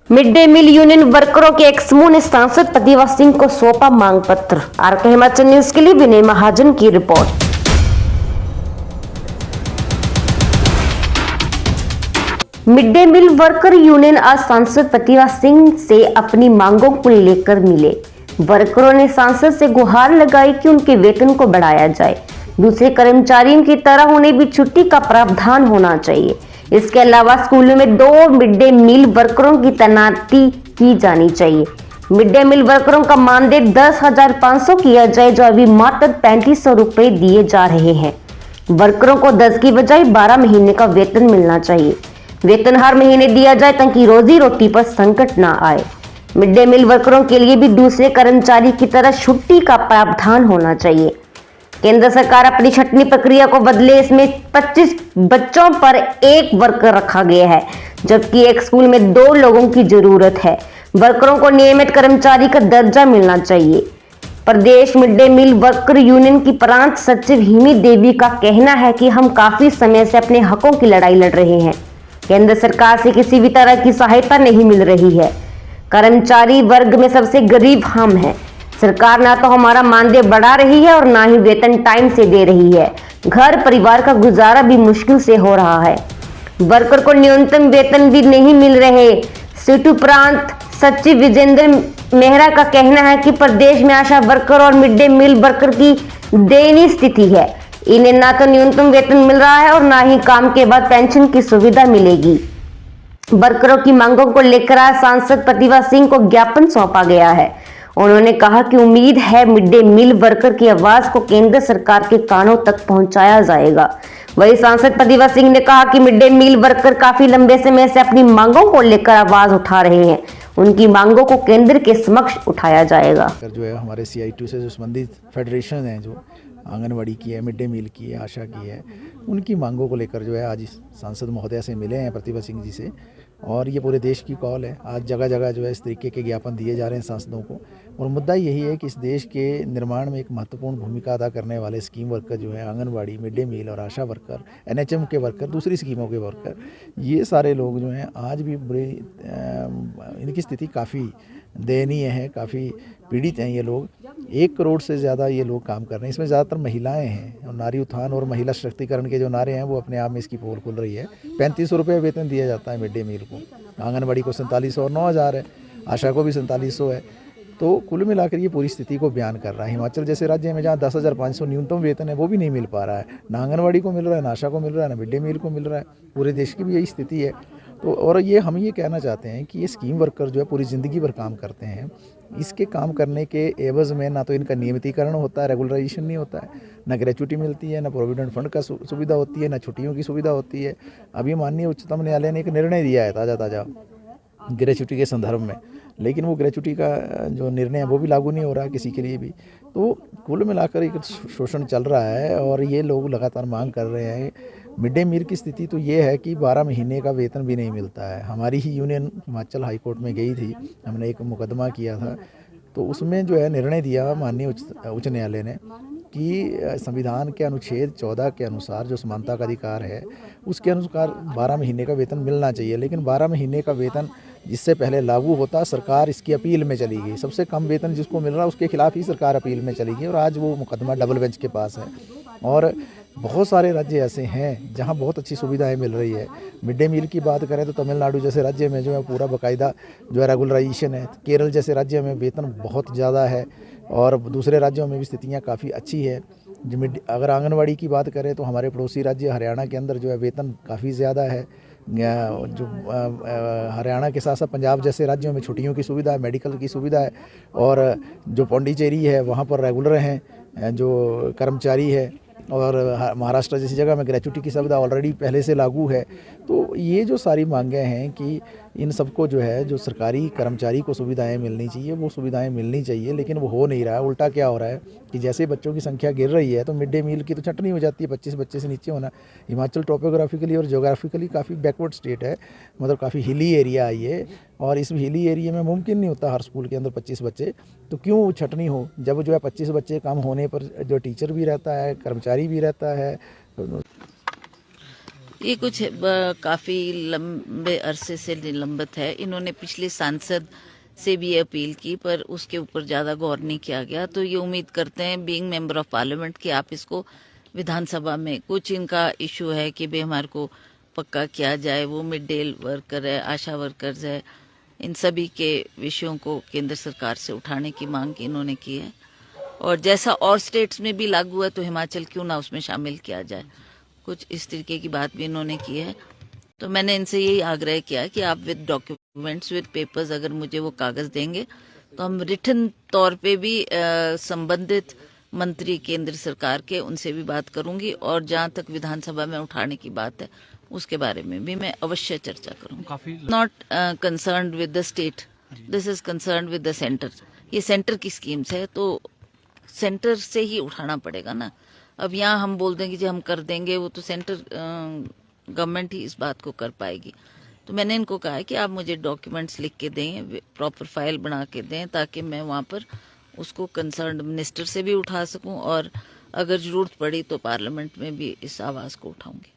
Mid day meal union वर्करों के एक समूह ने सांसद प्रतिभा सिंह को सौंपा मांग पत्र। आरके हिमाचल न्यूज के लिए विनय महाजन की रिपोर्ट। Mid day meal worker union आज सांसद प्रतिभा सिंह से अपनी मांगों को लेकर मिले। वर्करों ने सांसद से गुहार लगाई कि उनके वेतन को बढ़ाया जाए, दूसरे कर्मचारियों की तरह उन्हें भी छुट्टी का प्रावधान होना चाहिए। इसके अलावा स्कूलों में 2 मिड डे मील वर्करों की तैनाती की जानी चाहिए। मिड डे मील वर्करों का मानदेय 10,500 किया जाए, जो अभी मात्र 3500 रुपए दिए जा रहे हैं। वर्करों को 10 की बजाय 12 महीने का वेतन मिलना चाहिए। वेतन हर महीने दिया जाए ताकि रोजी रोटी पर संकट ना आए। मिड डे मील वर्करों के लिए भी दूसरे कर्मचारी की तरह छुट्टी का प्रावधान होना चाहिए। केंद्र सरकार अपनी छंटनी प्रक्रिया को बदले, इसमें 25 बच्चों पर 1 वर्कर रखा गया है, जबकि एक स्कूल में 2 लोगों की जरूरत है। वर्करों को नियमित कर्मचारी का दर्जा मिलना चाहिए। प्रदेश mid day meal worker union की प्रांत सचिव हिमी देवी का कहना है कि हम काफी समय से अपने हकों की लड़ाई लड़ रहे हैं। केंद्र सरकार से किसी भी तरह की सहायता नहीं मिल रही है। कर्मचारी वर्ग में सबसे गरीब हम हैं। सरकार ना तो हमारा मानदेय बढ़ा रही है और ना ही वेतन टाइम से दे रही है। घर परिवार का गुजारा भी मुश्किल से हो रहा है। वर्कर को न्यूनतम वेतन भी नहीं मिल रहे। सिटू प्रांत सचिव विजेंद्र मेहरा का कहना है कि प्रदेश में आशा वर्कर और मिड डे मील वर्कर की दयनीय स्थिति है। इन्हें ना तो न्यूनतम वेतन मिल रहा है और ना ही काम के बाद पेंशन की सुविधा मिलेगी। वर्करों की मांगों को लेकर आज सांसद प्रतिभा सिंह को ज्ञापन सौंपा गया है। उन्होंने कहा कि उम्मीद है मिड डे मील वर्कर की आवाज को केंद्र सरकार के कानों तक पहुंचाया जाएगा। वहीं सांसद प्रतिभा सिंह ने कहा कि मिड डे मील वर्कर काफी लंबे समय से अपनी मांगों को लेकर आवाज उठा रहे हैं। उनकी मांगों को केंद्र के समक्ष उठाया जाएगा। जो है हमारे CITU से जो संबंधित फेडरेशन है, जो आंगनवाड़ी की है, मिड डे मील की है, आशा की है, उनकी मांगों को लेकर जो है आज सांसद महोदया से मिले हैं, प्रतिभा सिंह जी से। और ये पूरे देश की कॉल है। आज जगह जगह जो है इस तरीके के ज्ञापन दिए जा रहे हैं सांसदों को। और मुद्दा यही है कि इस देश के निर्माण में एक महत्वपूर्ण भूमिका अदा करने वाले स्कीम वर्कर जो है, आंगनवाड़ी, मिड डे मील और आशा वर्कर, NHM के वर्कर, दूसरी स्कीमों के वर्कर, ये सारे लोग जो हैं आज भी बुरे इनकी स्थिति काफ़ी दयनीय है, काफ़ी पीड़ित हैं ये लोग। 1 करोड़ से ज़्यादा ये लोग काम कर रहे हैं। इसमें ज़्यादातर महिलाएं हैं और नारी उत्थान और महिला सशक्तिकरण के जो नारे हैं वो अपने आप में इसकी पोल खुल रही है। 3500 रुपये वेतन दिया जाता है मिड डे मील को, आंगनबाड़ी को 4700 और 9000 है, आशा को भी 4700 है। तो कुल मिलाकर ये पूरी स्थिति को बयान कर रहा है। हिमाचल जैसे राज्य में जहाँ 10,500 न्यूनतम वेतन है वो भी नहीं मिल पा रहा है, ना आंगनबाड़ी को मिल रहा है, ना आशा को मिल रहा है, ना मिड डे मील को मिल रहा है। पूरे देश की भी यही स्थिति है। तो और हम ये कहना चाहते हैं कि ये स्कीम वर्कर जो है पूरी ज़िंदगी भर काम करते हैं। इसके काम करने के एवज़ में ना तो इनका नियमितीकरण होता है, रेगुलराइजेशन नहीं होता है, ना ग्रेच्युटी मिलती है, ना प्रोविडेंट फंड का सुविधा होती है, ना छुट्टियों की सुविधा होती है। अभी माननीय उच्चतम न्यायालय ने एक निर्णय दिया है ताज़ा ग्रेच्युटी के संदर्भ में, लेकिन वो ग्रेच्युटी का जो निर्णय है वो भी लागू नहीं हो रहा है किसी के लिए भी। तो कुल मिलाकर एक शोषण चल रहा है और ये लोग लगातार मांग कर रहे हैं। मिड डे मील की स्थिति तो ये है कि 12 महीने का वेतन भी नहीं मिलता है। हमारी ही यूनियन हिमाचल हाई कोर्ट में गई थी, हमने एक मुकदमा किया था, तो उसमें जो है निर्णय दिया माननीय उच्च न्यायालय ने कि संविधान के अनुच्छेद 14 के अनुसार जो समानता का अधिकार है उसके अनुसार 12 महीने का वेतन मिलना चाहिए। लेकिन 12 महीने का वेतन जिससे पहले लागू होता, सरकार इसकी अपील में चली गई। सबसे कम वेतन जिसको मिल रहा है उसके खिलाफ ही सरकार अपील में चली गई और आज वो मुकदमा डबल बेंच के पास है। और बहुत सारे राज्य ऐसे हैं जहां बहुत अच्छी सुविधाएं मिल रही है। मिड डे मील की बात करें तो तमिलनाडु जैसे राज्य में जो है पूरा बाकायदा जो है रेगुलराइजेशन है। केरल जैसे राज्य में वेतन बहुत ज़्यादा है और दूसरे राज्यों में भी स्थितियाँ काफ़ी अच्छी है। अगर आंगनवाड़ी की बात करें तो हमारे पड़ोसी राज्य हरियाणा के अंदर जो है वेतन काफ़ी ज़्यादा है। जो हरियाणा के साथ साथ पंजाब जैसे राज्यों में छुट्टियों की सुविधा है, मेडिकल की सुविधा है। और जो पौंडीचेरी है वहाँ पर रेगुलर हैं जो कर्मचारी है। और महाराष्ट्र जैसी जगह में ग्रेच्युटी की सुविधा ऑलरेडी पहले से लागू है। तो ये जो सारी मांगें हैं कि इन सबको जो है जो सरकारी कर्मचारी को सुविधाएं मिलनी चाहिए वो सुविधाएं मिलनी चाहिए, लेकिन वो हो नहीं रहा है। उल्टा क्या हो रहा है कि जैसे बच्चों की संख्या गिर रही है तो मिड डे मील की तो छंटनी हो जाती है, 25 बच्चे से नीचे होना। हिमाचल टोपोग्राफिकली और ज्योग्राफिकली काफ़ी बैकवर्ड स्टेट है, मतलब काफ़ी हिली एरिया है ये। और इस हिली एरिया में मुमकिन नहीं होता हर स्कूल के अंदर 25 बच्चे, तो क्यों छटनी हो जब जो है 25 बच्चे कम होने पर जो टीचर भी रहता है, कर्मचारी भी रहता है। ये कुछ काफ़ी लंबे अरसे से निलंबित है। इन्होंने पिछले सांसद से भी अपील की पर उसके ऊपर ज़्यादा गौर नहीं किया गया। तो ये उम्मीद करते हैं बीइंग मेंबर ऑफ पार्लियामेंट कि आप इसको विधानसभा में, कुछ इनका इशू है कि भाई हमारे को पक्का किया जाए, वो मिड डे वर्कर है, आशा वर्कर्स है, इन सभी के विषयों को केंद्र सरकार से उठाने की मांग इन्होंने की है। और जैसा और स्टेट्स में भी लागू है तो हिमाचल क्यों ना उसमें शामिल किया जाए, कुछ इस तरीके की बात भी इन्होंने की है। तो मैंने इनसे यही आग्रह किया कि आप विद डॉक्यूमेंट्स, विद पेपर्स अगर मुझे वो कागज देंगे तो हम रिटन तौर पे भी संबंधित मंत्री केंद्र सरकार के, उनसे भी बात करूंगी। और जहां तक विधानसभा में उठाने की बात है उसके बारे में भी मैं अवश्य चर्चा करूंगी। Not concerned with the state, this is concerned with the centre. ये सेंटर की स्कीम्स है तो सेंटर से ही उठाना पड़ेगा ना। अब यहाँ हम बोल देंगे जी हम कर देंगे, वो तो सेंटर गवर्नमेंट ही इस बात को कर पाएगी। तो मैंने इनको कहा है कि आप मुझे डॉक्यूमेंट्स लिख के दें, प्रॉपर फाइल बना के दें, ताकि मैं वहाँ पर उसको कंसर्न्ड मिनिस्टर से भी उठा सकूं और अगर जरूरत पड़ी तो पार्लियामेंट में भी इस आवाज़ को उठाऊंगी।